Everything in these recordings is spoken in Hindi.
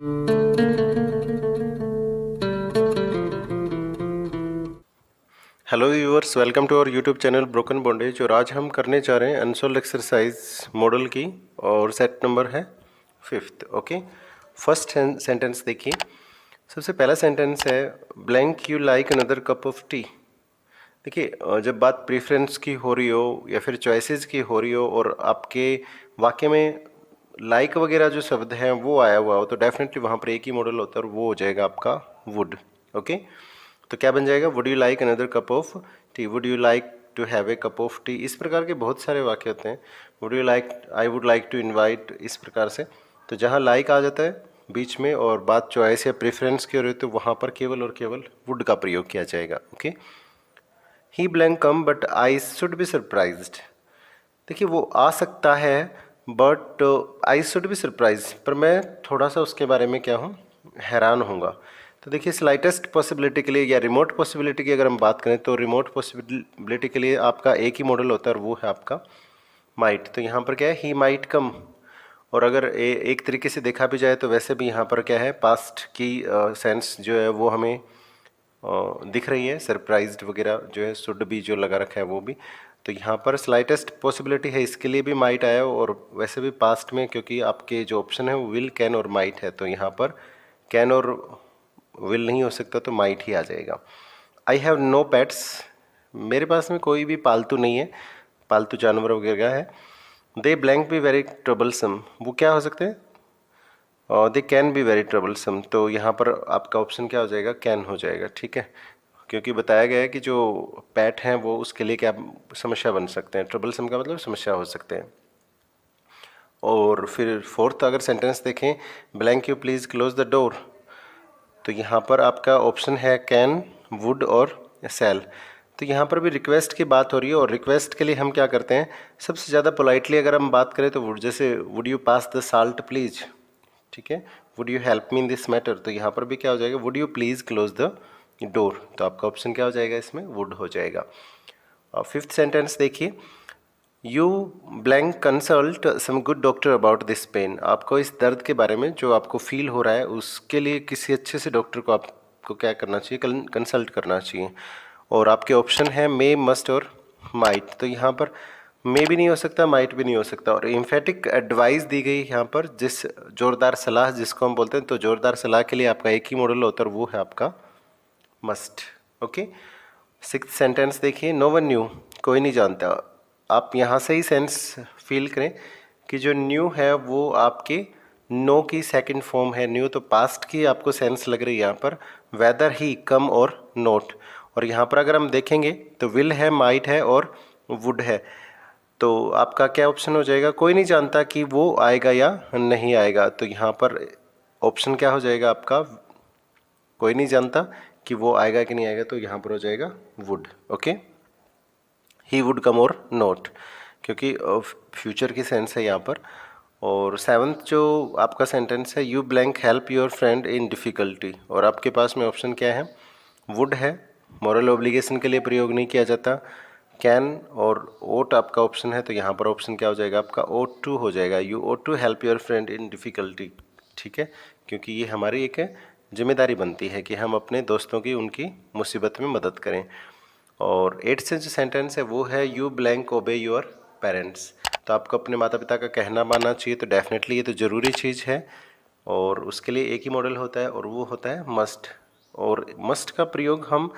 Hello viewers, welcome to our YouTube channel broken bondage. और आज हम करने जा रहे हैं अनसोल्ड एक्सरसाइज मॉडल की, और सेट नंबर है 5th। ओके, फर्स्ट सेंटेंस देखिए। सबसे पहला सेंटेंस है blank you like another cup of T. देखिए, जब बात प्रेफरेंस की हो रही हो या फिर चॉइसेस की हो रही हो और आपके वाक्य में लाइक वगैरह जो शब्द हैं वो आया हुआ हो, तो डेफिनेटली वहाँ पर एक ही मॉडल होता है और वो हो जाएगा आपका वुड। ओके, तो क्या बन जाएगा? Would you like another cup of tea, would you like to have a cup of tea. इस प्रकार के बहुत सारे वाक्य होते हैं। Would you like, I would like to invite, इस प्रकार से। तो जहाँ लाइक आ जाता है बीच में और बात चॉइस या प्रेफरेंस की हो रही है, तो वहाँ पर केवल और केवल वुड का प्रयोग किया जाएगा। Okay, he blank come but I should be surprised. देखिए, वो आ सकता है but I should be surprise, पर मैं थोड़ा सा उसके बारे में क्या हूँ, हैरान होऊंगा। तो देखिए, स्लाइटेस्ट पॉसिबिलिटी के लिए या रिमोट पॉसिबिलिटी की अगर हम बात करें, तो रिमोट पॉसिबिलिटी के लिए आपका एक ही मॉडल होता है और वो है आपका माइट। तो यहाँ पर क्या है? He might come. और अगर एक तरीके से देखा भी जाए तो वैसे भी यहाँ पर क्या है, पास्ट की सेंस जो है वो हमें दिख रही है। सरप्राइज्ड वगैरह जो है, शुड भी जो लगा रखा है वो भी। तो यहाँ पर स्लाइटेस्ट पॉसिबिलिटी है, इसके लिए भी माइट आया। और वैसे भी पास्ट में, क्योंकि आपके जो ऑप्शन है वो विल, कैन और माइट है, तो यहाँ पर कैन और विल नहीं हो सकता, तो माइट ही आ जाएगा। आई हैव नो पेट्स, मेरे पास में कोई भी पालतू नहीं है, पालतू जानवर वगैरह है। दे ब्लैंक भी वेरी ट्रबलसम, वो क्या हो सकते हैं? और they can be very troublesome, तो यहाँ पर आपका ऑप्शन क्या हो जाएगा? कैन हो जाएगा। ठीक है, क्योंकि बताया गया है कि जो पैट हैं वो उसके लिए क्या समस्या बन सकते हैं। ट्रबलसम का मतलब समस्या हो सकते हैं। और फिर फोर्थ अगर सेंटेंस देखें, blank you please close the door, तो यहाँ पर आपका ऑप्शन है कैन, वुड और सेल। तो यहाँ पर भी रिक्वेस्ट की बात हो रही है, और रिक्वेस्ट के लिए हम क्या करते हैं, सबसे ज़्यादा पोलाइटली अगर हम बात करें तो वुड, जैसे would you pass the salt please. ठीक है, would you help me in this matter, तो यहाँ पर भी क्या हो जाएगा? Would you please close the door. तो आपका ऑप्शन क्या हो जाएगा? इसमें वुड हो जाएगा। और फिफ्थ सेंटेंस देखिए, you blank consult some good doctor about this pain. आपको इस दर्द के बारे में जो आपको फील हो रहा है उसके लिए किसी अच्छे से डॉक्टर को आपको क्या करना चाहिए? कंसल्ट करना चाहिए। और आपके ऑप्शन है मे, मस्ट और माइट। तो यहाँ पर मे भी नहीं हो सकता, माइट भी नहीं हो सकता। और एम्फेटिक एडवाइस दी गई यहाँ पर, जिस जोरदार सलाह जिसको हम बोलते हैं, तो जोरदार सलाह के लिए आपका एक ही मॉडल होता है और वो है आपका मस्ट। ओके, सिक्स्थ सेंटेंस देखिए, नो वन न्यू, कोई नहीं जानता। आप यहाँ से ही सेंस फील करें कि जो न्यू है वो आपके नो की सेकंड फॉर्म है। न्यू तो पास्ट की आपको सेंस लग रही है यहाँ पर, वेदर ही, कम और नोट। और यहाँ पर अगर हम देखेंगे तो विल है, माइट है और वुड है। तो आपका क्या ऑप्शन हो जाएगा? कोई नहीं जानता कि वो आएगा या नहीं आएगा। तो यहाँ पर ऑप्शन क्या हो जाएगा आपका? कोई नहीं जानता कि वो आएगा कि नहीं आएगा, तो यहाँ पर हो जाएगा would. Okay, he would come और नॉट, क्योंकि फ्यूचर की सेंस है यहाँ पर। और सेवन्थ जो आपका सेंटेंस है, you blank help your friend in difficulty, और आपके पास में ऑप्शन क्या है? वुड है, मॉरल ऑब्लिगेशन के लिए प्रयोग नहीं किया जाता। कैन और ओट आपका ऑप्शन है, तो यहाँ पर ऑप्शन क्या हो जाएगा आपका? ओट टू हो जाएगा। You ought to help your friend in difficulty. ठीक है, क्योंकि ये हमारी एक जिम्मेदारी बनती है कि हम अपने दोस्तों की उनकी मुसीबत में मदद करें। और एट्थ से जो सेंटेंस है वो है यू ब्लैंक ओबे योर पेरेंट्स। तो आपको अपने माता पिता का कहना मानना चाहिए, तो डेफिनेटली ये तो ज़रूरी चीज़ है। और उसके लिए एक ही मॉडल होता है और वो होता है मस्ट। और मस्ट का प्रयोग हम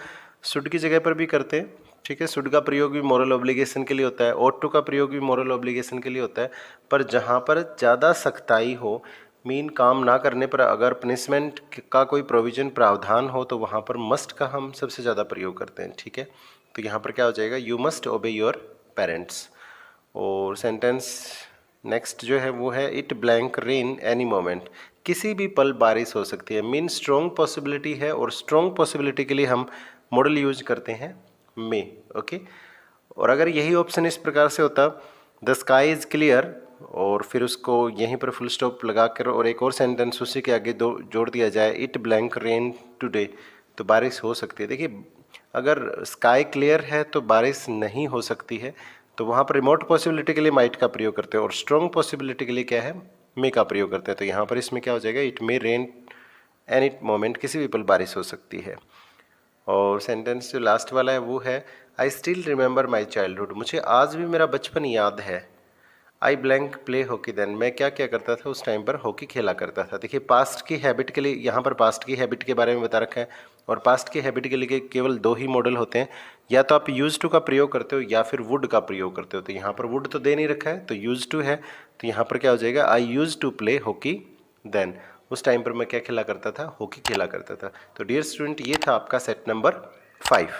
शुड की जगह पर भी करते हैं। ठीक है, शुड का प्रयोग भी मॉरल ऑब्लिगेशन के लिए होता है, ought टू का प्रयोग भी मॉरल ऑब्लिगेशन के लिए होता है। पर जहाँ पर ज़्यादा सख्ताई हो, मीन काम ना करने पर अगर पनिशमेंट का कोई प्रोविज़न प्रावधान हो, तो वहाँ पर मस्ट का हम सबसे ज़्यादा प्रयोग करते हैं। ठीक है, तो यहाँ पर क्या हो जाएगा? यू मस्ट ओबे योर पेरेंट्स। और सेंटेंस नेक्स्ट जो है वो है it blank rain any moment, किसी भी पल बारिश हो सकती है। मीन स्ट्रॉन्ग पॉसिबिलिटी है, और स्ट्रॉन्ग पॉसिबिलिटी के लिए हम मॉडल यूज करते हैं मे। ओके, और अगर यही ऑप्शन इस प्रकार से होता, द स्काई इज़ क्लियर, और फिर उसको यहीं पर फुल स्टॉप लगा कर और एक और सेंटेंस उसी के आगे दो जोड़ दिया जाए, इट ब्लैंक रेन टुडे, तो बारिश हो सकती है। देखिए, अगर स्काई क्लियर है तो बारिश नहीं हो सकती है, तो वहाँ पर रिमोट पॉसिबिलिटी के लिए माइट का प्रयोग करते हैं, और स्ट्रॉन्ग पॉसिबिलिटी के लिए क्या है? मे का प्रयोग करते हैं, तो यहाँ पर इसमें क्या हो जाएगा, it may rain any moment, किसी भी पल बारिश हो सकती है। और सेंटेंस जो लास्ट वाला है वो है I still remember my childhood, मुझे आज भी मेरा बचपन याद है। I blank play hockey then, मैं क्या क्या करता था उस टाइम पर, हॉकी खेला करता था। देखिए पास्ट की हैबिट के लिए यहाँ पर पास्ट की हैबिट के बारे में बता रखा है, और पास्ट की हैबिट के लिए केवल दो ही मॉडल होते हैं, या तो आप यूज टू का प्रयोग करते हो या फिर वुड का प्रयोग करते हो। तो यहाँ पर वुड तो दे नहीं रखा है, तो यूज टू है, तो यहाँ पर क्या हो जाएगा, I use to play hockey then, उस टाइम पर मैं क्या खेला करता था, हॉकी खेला करता था। तो डियर स्टूडेंट, ये था आपका सेट नंबर 5।